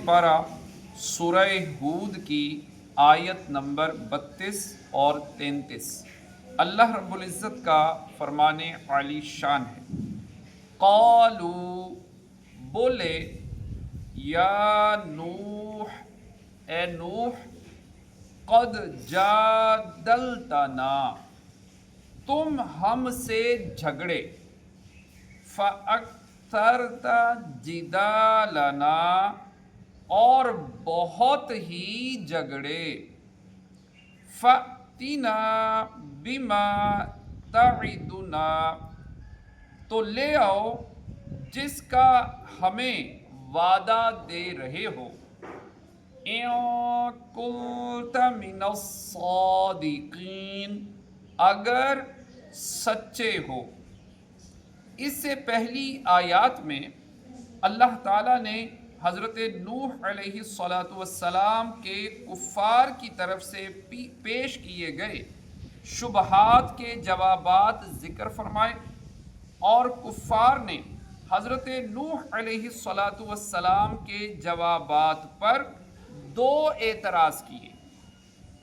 سپارہ سورہ ہود کی آیت نمبر 32 اور 33۔ اللہ رب العزت کا فرمان عالی شان ہے۔ قالو بولے، یا نوح اے نوح، قد جادلتنا تم ہم سے جھگڑے، فاکثرت جدالنا اور بہت ہی جھگڑے، فأتنا بما تعدنا تو لے آؤ جس کا ہمیں وعدہ دے رہے ہو، ان کنت من الصادقین اگر سچے ہو۔ اس سے پہلی آیات میں اللہ تعالیٰ نے حضرت نوح علیہ السلام کے کفار کی طرف سے پیش کیے گئے شبہات کے جوابات ذکر فرمائے، اور کفار نے حضرت نوح علیہ السلام کے جوابات پر دو اعتراض کیے۔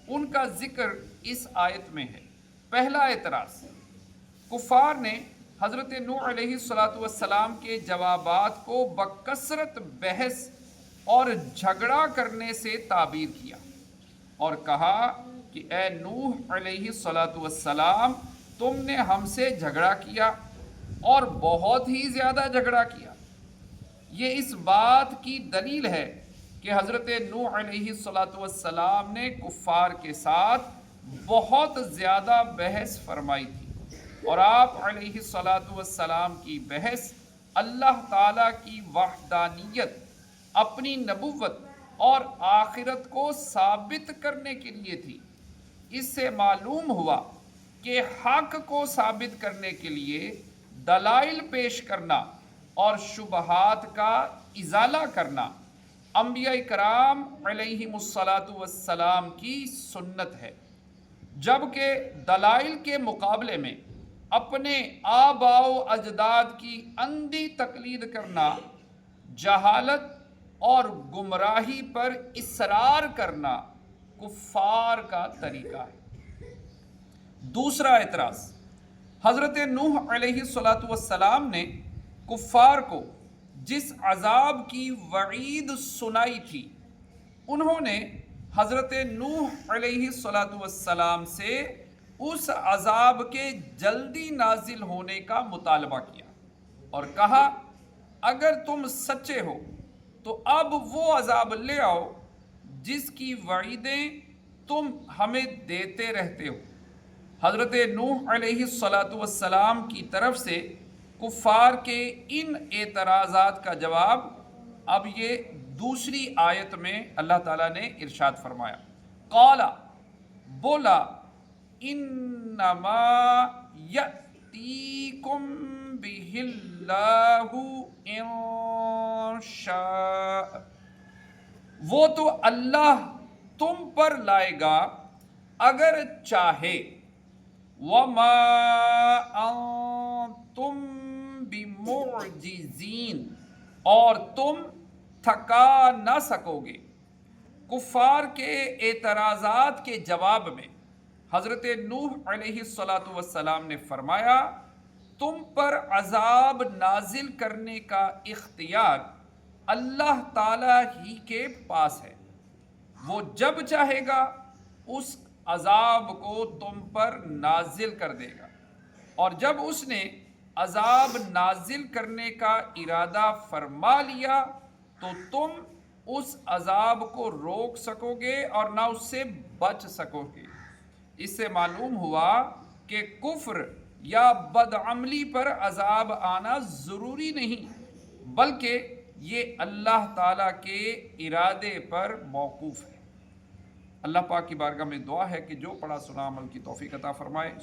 ان کا ذکر اس آیت میں ہے۔ پہلا اعتراض، کفار نے حضرت نوح علیہ السلام کے جوابات کو بکثرت بحث اور جھگڑا کرنے سے تعبیر کیا اور کہا کہ اے نوح علیہ السلام، تم نے ہم سے جھگڑا کیا اور بہت ہی زیادہ جھگڑا کیا۔ یہ اس بات کی دلیل ہے کہ حضرت نوح علیہ السلام نے کفار کے ساتھ بہت زیادہ بحث فرمائی تھی، اور آپ علیہ السلام کی بحث اللہ تعالیٰ کی وحدانیت، اپنی نبوت اور آخرت کو ثابت کرنے کے لیے تھی۔ اس سے معلوم ہوا کہ حق کو ثابت کرنے کے لیے دلائل پیش کرنا اور شبہات کا ازالہ کرنا انبیاء کرام علیہم السلام کی سنت ہے، جبکہ دلائل کے مقابلے میں اپنے آباء و اجداد کی اندھی تقلید کرنا، جہالت اور گمراہی پر اصرار کرنا کفار کا طریقہ ہے۔ دوسرا اعتراض، حضرت نوح علیہ السلام نے کفار کو جس عذاب کی وعید سنائی تھی، انہوں نے حضرت نوح علیہ السلام سے اس عذاب کے جلدی نازل ہونے کا مطالبہ کیا اور کہا اگر تم سچے ہو تو اب وہ عذاب لے آؤ جس کی وعیدیں تم ہمیں دیتے رہتے ہو۔ حضرت نوح علیہ السلام کی طرف سے کفار کے ان اعتراضات کا جواب اب یہ دوسری آیت میں اللہ تعالیٰ نے ارشاد فرمایا۔ قال بولا، انما یأتیکم بہ اللہ ان شاء، وہ تو اللہ تم پر لائے گا اگر چاہے، وما انتم بمعجزین، اور تم تھکا نہ سکو گے۔ کفار کے اعتراضات کے جواب میں حضرت نوح علیہ السلام نے فرمایا تم پر عذاب نازل کرنے کا اختیار اللہ تعالیٰ ہی کے پاس ہے، وہ جب چاہے گا اس عذاب کو تم پر نازل کر دے گا، اور جب اس نے عذاب نازل کرنے کا ارادہ فرما لیا تو تم اس عذاب کو روک سکو گے اور نہ اس سے بچ سکو گے۔ اس سے معلوم ہوا کہ کفر یا بدعملی پر عذاب آنا ضروری نہیں، بلکہ یہ اللہ تعالیٰ کے ارادے پر موقوف ہے۔ اللہ پاک کی بارگاہ میں دعا ہے کہ جو پڑھا سنا عمل کی توفیق عطا فرمائے۔